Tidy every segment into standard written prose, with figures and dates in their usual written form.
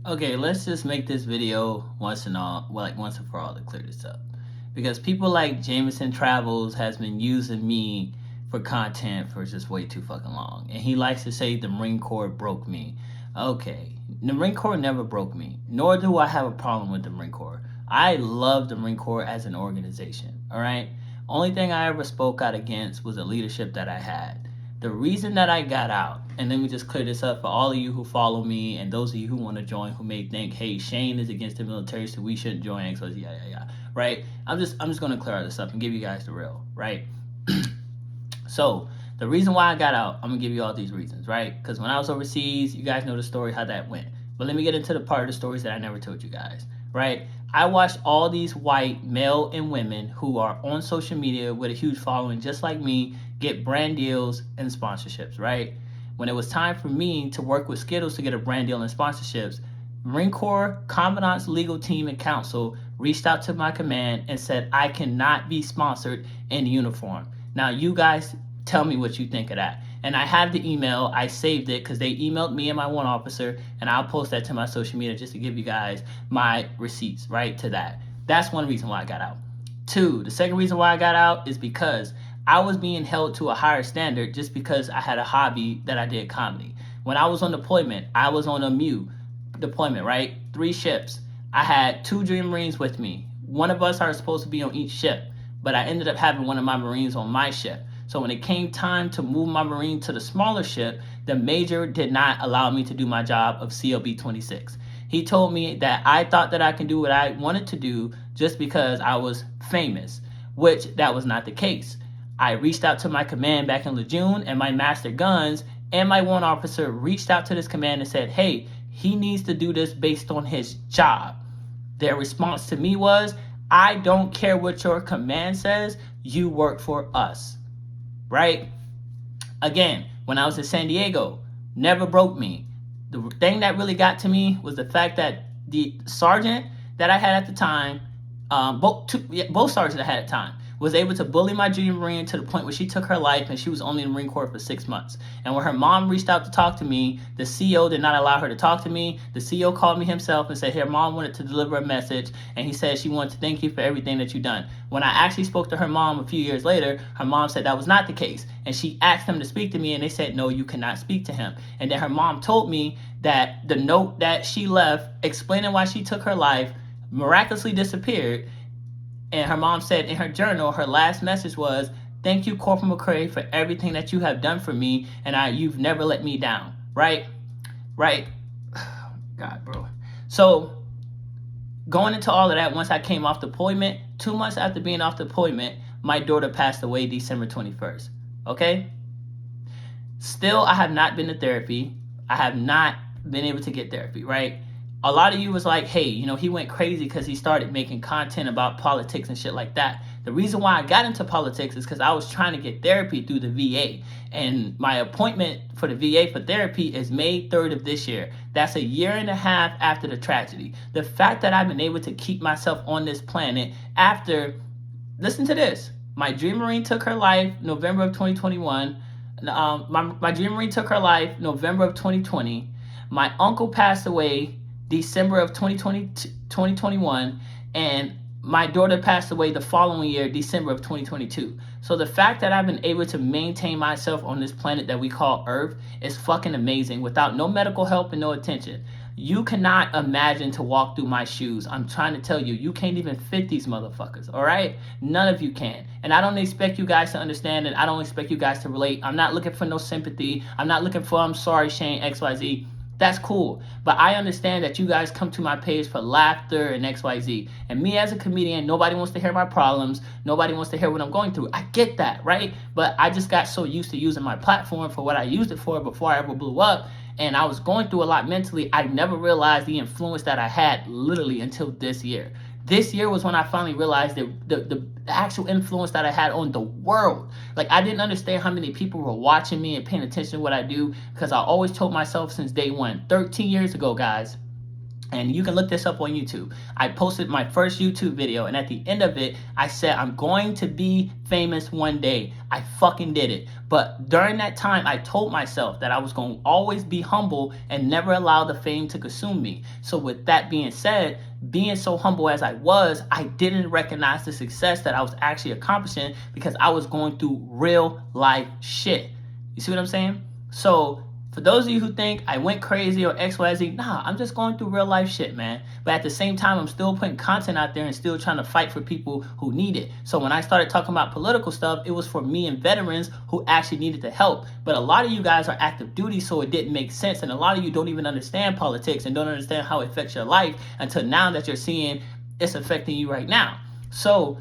Okay, let's just make this video once and all, well, like once and for all, to clear this up. Because people like Jameson Travels has been using me for content for just way too fucking long, and he likes to say the Marine Corps broke me. Okay, the Marine Corps never broke me, nor do I have a problem with the Marine Corps. I love the Marine Corps as an organization. All right, only thing I ever spoke out against was the leadership that I had. The reason that I got out, and let me just clear this up for all of you who follow me and those of you who want to join who may think, hey, Shane is against the military, so we shouldn't join. So yeah. Right? I'm just gonna clear all this up and give you guys the real, right? So the reason why I got out, I'm gonna give you all these reasons, right? Because when I was overseas, you guys know the story how that went. But let me get into the part of the stories that I never told you guys, right? I watched all these white male and women who are on social media with a huge following, just like me, get brand deals and sponsorships, right? When it was time for me to work with Skittles to get a brand deal and sponsorships, Marine Corps Commandant's legal team and counsel reached out to my command and said I cannot be sponsored in uniform. Now, you guys tell me what you think of that. And I have the email. I saved it because they emailed me and my one officer, and I'll post that to my social media just to give you guys my receipts, right, to that. That's one reason why I got out. Two, the second reason why I got out is because I was being held to a higher standard just because I had a hobby that I did comedy. When I was on deployment, I was on a MEU deployment, right? 3 ships. I had 2 Dream Marines with me. One of us are supposed to be on each ship, but I ended up having one of my Marines on my ship. So when it came time to move my Marine to the smaller ship, the major did not allow me to do my job of CLB 26. He told me that I thought that I can do what I wanted to do just because I was famous, which that was not the case. I reached out to my command back in Lejeune, and my master guns and my one officer reached out to this command and said, hey, he needs to do this based on his job. Their response to me was, I don't care what your command says, you work for us, right? Again, when I was in San Diego, never broke me. The thing that really got to me was the fact that the sergeant that I had at the time, both sergeants I had at the time, was able to bully my junior Marine to the point where she took her life, and she was only in the Marine Corps for 6 months. And when her mom reached out to talk to me, the CO did not allow her to talk to me. The CO called me himself and said her mom wanted to deliver a message, and he said she wanted to thank you for everything that you've done. When I actually spoke to her mom a few years later, her mom said that was not the case. And she asked them to speak to me, and they said, no, you cannot speak to him. And then her mom told me that the note that she left explaining why she took her life miraculously disappeared. And her mom said in her journal, her last message was, thank you, Corporal McCray, for everything that you have done for me, and you've never let me down, right? Right? God, bro. So going into all of that, once I came off deployment, 2 months after being off deployment, my daughter passed away December 21st, okay? Still, I have not been to therapy. I have not been able to get therapy, right? A lot of you was like, hey, he went crazy because he started making content about politics and shit like that. The reason why I got into politics is because I was trying to get therapy through the VA. And my appointment for the VA for therapy is May 3rd of this year. That's a year and a half after the tragedy. The fact that I've been able to keep myself on this planet after, listen to this, my Dream Marine took her life November of 2021. My Dream Marine took her life November of 2020. My uncle passed away December of 2021, and my daughter passed away the following year, December of 2022. So the fact that I've been able to maintain myself on this planet that we call Earth is fucking amazing without no medical help and no attention. You cannot imagine to walk through my shoes. I'm trying to tell you, you can't even fit these motherfuckers, all right? None of you can. And I don't expect you guys to understand it. I don't expect you guys to relate. I'm not looking for no sympathy. I'm not looking for, I'm sorry, Shane, XYZ. That's cool. But I understand that you guys come to my page for laughter and XYZ. And me as a comedian, nobody wants to hear my problems. Nobody wants to hear what I'm going through. I get that, right? But I just got so used to using my platform for what I used it for before I ever blew up. And I was going through a lot mentally. I never realized the influence that I had literally until this year. This year was when I finally realized the actual influence that I had on the world. Like, I didn't understand how many people were watching me and paying attention to what I do, because I always told myself since day one, 13 years ago, guys, And you can look this up on YouTube. I posted my first YouTube video, and at the end of it, I said, I'm going to be famous one day. I fucking did it. But during that time, I told myself that I was going to always be humble and never allow the fame to consume me. So with that being said, being so humble as I was, I didn't recognize the success that I was actually accomplishing because I was going through real life shit. You see what I'm saying? So for those of you who think I went crazy or XYZ, nah, I'm just going through real life shit, man. But at the same time, I'm still putting content out there and still trying to fight for people who need it. So when I started talking about political stuff, it was for me and veterans who actually needed the help. But a lot of you guys are active duty, so it didn't make sense. And a lot of you don't even understand politics and don't understand how it affects your life until now that you're seeing it's affecting you right now. So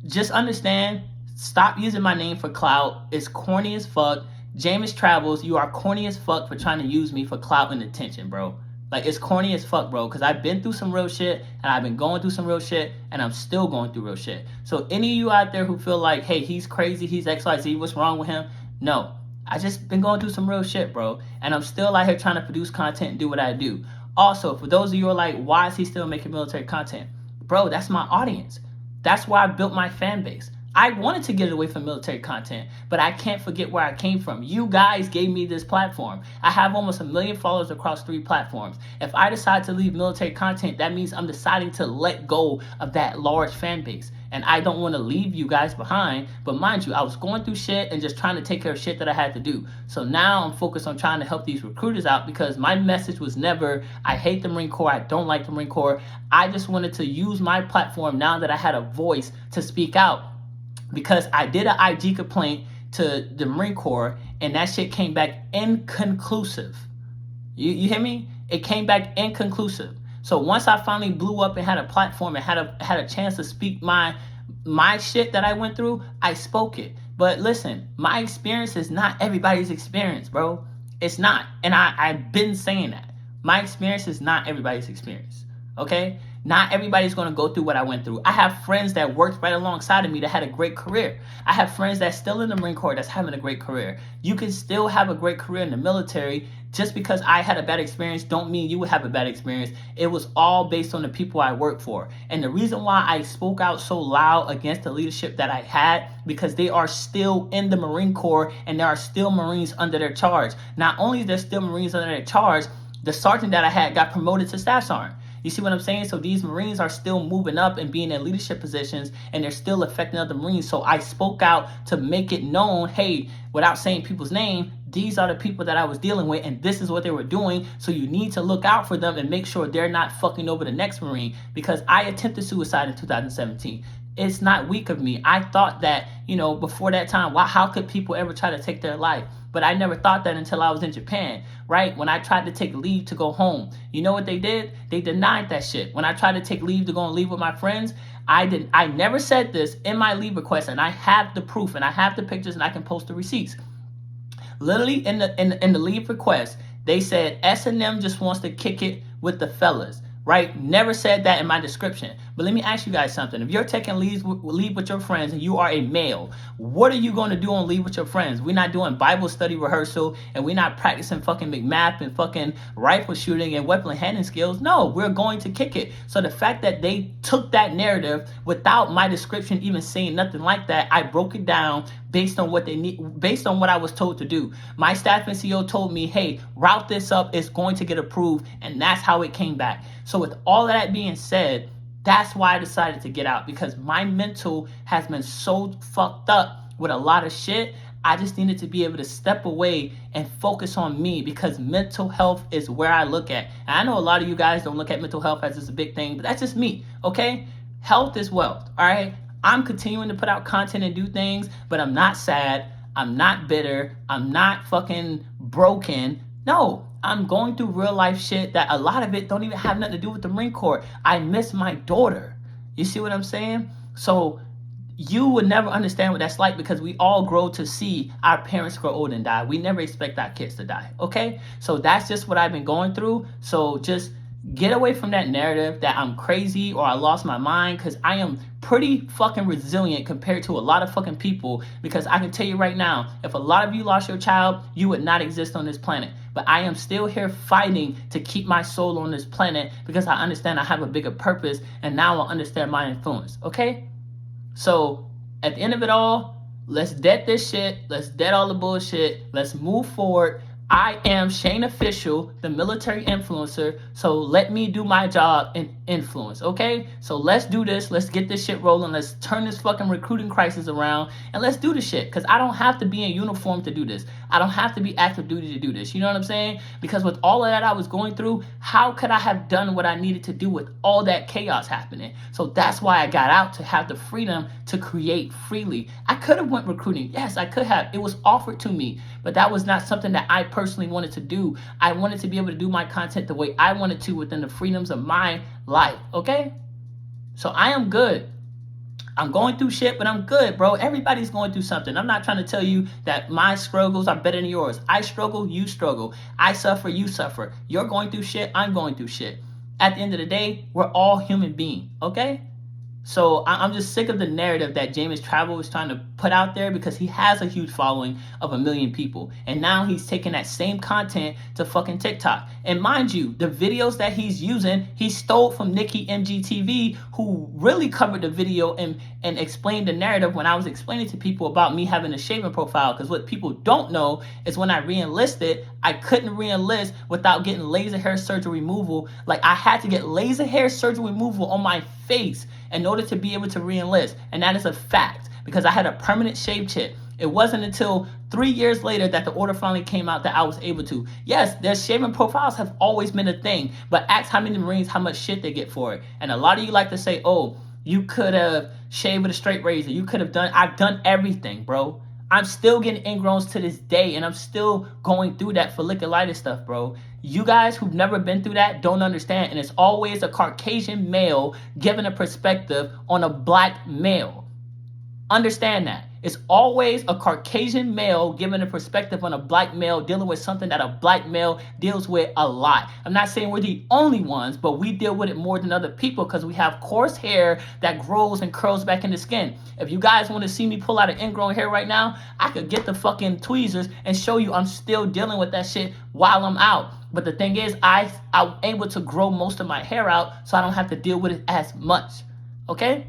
just understand, stop using my name for clout. It's corny as fuck. Jameis Travels, you are corny as fuck for trying to use me for clout and attention, bro. Like, it's corny as fuck, bro, because I've been through some real shit, and I've been going through some real shit, and I'm still going through real shit. So any of you out there who feel like, hey, he's crazy, he's XYZ, what's wrong with him? No. I just been going through some real shit, bro, and I'm still out here trying to produce content and do what I do. Also, for those of you who are like, why is he still making military content? Bro, that's my audience. That's why I built my fan base. I wanted to get away from military content, but I can't forget where I came from. You guys gave me this platform. I have almost 1 million followers across 3 platforms. If I decide to leave military content, that means I'm deciding to let go of that large fan base. And I don't want to leave you guys behind. But mind you, I was going through shit and just trying to take care of shit that I had to do. So now I'm focused on trying to help these recruiters out because my message was never, I hate the Marine Corps, I don't like the Marine Corps. I just wanted to use my platform now that I had a voice to speak out. Because I did an IG complaint to the Marine Corps, and that shit came back inconclusive. You hear me? It came back inconclusive. So once I finally blew up and had a platform and had a chance to speak my shit that I went through, I spoke it. But listen, my experience is not everybody's experience, bro. It's not. And I've been saying that. My experience is not everybody's experience. Okay? Not everybody's going to go through what I went through. I have friends that worked right alongside of me that had a great career. I have friends that's still in the Marine Corps that's having a great career. You can still have a great career in the military. Just because I had a bad experience don't mean you would have a bad experience. It was all based on the people I work for. And the reason why I spoke out so loud against the leadership that I had, because they are still in the Marine Corps and there are still Marines under their charge. Not only is there still Marines under their charge, the sergeant that I had got promoted to staff sergeant. You see what I'm saying? So these Marines are still moving up and being in leadership positions, and they're still affecting other Marines. So I spoke out to make it known, hey, without saying people's name, these are the people that I was dealing with, and this is what they were doing. So you need to look out for them and make sure they're not fucking over the next Marine, because I attempted suicide in 2017. It's not weak of me. I thought that, before that time, how could people ever try to take their life? But I never thought that until I was in Japan, right? When I tried to take leave to go home. You know what they did? They denied that shit. When I tried to take leave to go and leave with my friends, I never said this in my leave request, and I have the proof, and I have the pictures, and I can post the receipts. Literally in the leave request, they said S&M just wants to kick it with the fellas. Right? Never said that in my description. But let me ask you guys something. If you're taking leave with your friends and you are a male, what are you going to do on leave with your friends? We're not doing Bible study rehearsal, and we're not practicing fucking McMath and fucking rifle shooting and weapon handling skills. No, we're going to kick it. So the fact that they took that narrative without my description even saying nothing like that, I broke it down based on what they need, based on what I was told to do. My staff and CEO told me, hey, route this up, it's going to get approved, and that's how it came back. So with all of that being said, that's why I decided to get out, because my mental has been so fucked up with a lot of shit. I just needed to be able to step away and focus on me, because mental health is where I look at. And I know a lot of you guys don't look at mental health as a big thing, but that's just me, okay? Health is wealth, all right? I'm continuing to put out content and do things, but I'm not sad. I'm not bitter. I'm not fucking broken. No, I'm going through real life shit that a lot of it don't even have nothing to do with the Marine Corps. I miss my daughter. You see what I'm saying? So you would never understand what that's like, because we all grow to see our parents grow old and die. We never expect our kids to die, okay? So that's just what I've been going through. So just get away from that narrative that I'm crazy or I lost my mind, because I am pretty fucking resilient compared to a lot of fucking people. Because I can tell you right now, if a lot of you lost your child, you would not exist on this planet. but I am still here fighting to keep my soul on this planet because I understand I have a bigger purpose, and now I understand my influence, okay? So at the end of it all, let's dead this shit. Let's dead all the bullshit. Let's move forward. I am Shane Official, the military influencer. So let me do my job and influence, okay? So let's do this. Let's get this shit rolling. Let's turn this fucking recruiting crisis around, and let's do the shit. Because I don't have to be in uniform to do this. I don't have to be active duty to do this. You know what I'm saying? Because with all of that I was going through, how could I have done what I needed to do with all that chaos happening? So that's why I got out, to have the freedom to create freely. I could have went recruiting. Yes, I could have. It was offered to me, but that was not something that I personally wanted to do. I wanted to be able to do my content the way I wanted to within the freedoms of my life, okay? So I am good. I'm going through shit, but I'm good, bro. Everybody's going through something. I'm not trying to tell you that my struggles are better than yours. I struggle, you struggle. I suffer, you suffer. You're going through shit, I'm going through shit. At the end of the day, we're all human beings, okay? So I'm just sick of the narrative that James Travel is trying to put out there, because he has a huge following of 1 million people. And now he's taking that same content to fucking TikTok. And mind you, the videos that he's using, he stole from Nikki MGTV, who really covered the video and explained the narrative when I was explaining to people about me having a shaving profile. Because what people don't know is when I re-enlisted, I couldn't re-enlist without getting laser hair surgery removal. Like, I had to get laser hair surgery removal on my face in order to be able to re-enlist. And that is a fact, because I had a permanent shave chip. It wasn't until 3 years later that the order finally came out that I was able to. Yes, their shaving profiles have always been a thing, but ask how many Marines how much shit they get for it. And a lot of you like to say, oh, you could have shaved with a straight razor. You could have done, I've done everything, bro. I'm still getting ingrowns to this day, and I'm still going through that folliculitis stuff, bro. You guys who've never been through that don't understand, and it's always a Caucasian male giving a perspective on a black male. Understand that. It's always a Caucasian male giving a perspective on a black male dealing with something that a black male deals with a lot. I'm not saying we're the only ones, but we deal with it more than other people because we have coarse hair that grows and curls back in the skin. If you guys want to see me pull out an ingrown hair right now, I could get the fucking tweezers and show you I'm still dealing with that shit while I'm out. But the thing is, I'm able to grow most of my hair out so I don't have to deal with it as much. Okay?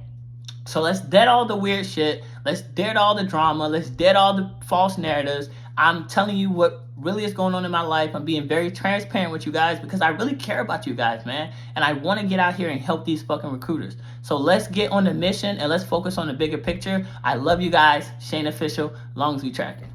So let's dead all the weird shit. Let's dead all the drama. Let's dead all the false narratives. I'm telling you what really is going on in my life. I'm being very transparent with you guys because I really care about you guys, man. And I want to get out here and help these fucking recruiters. So let's get on the mission and let's focus on the bigger picture. I love you guys. Shane Official. Long as we track it.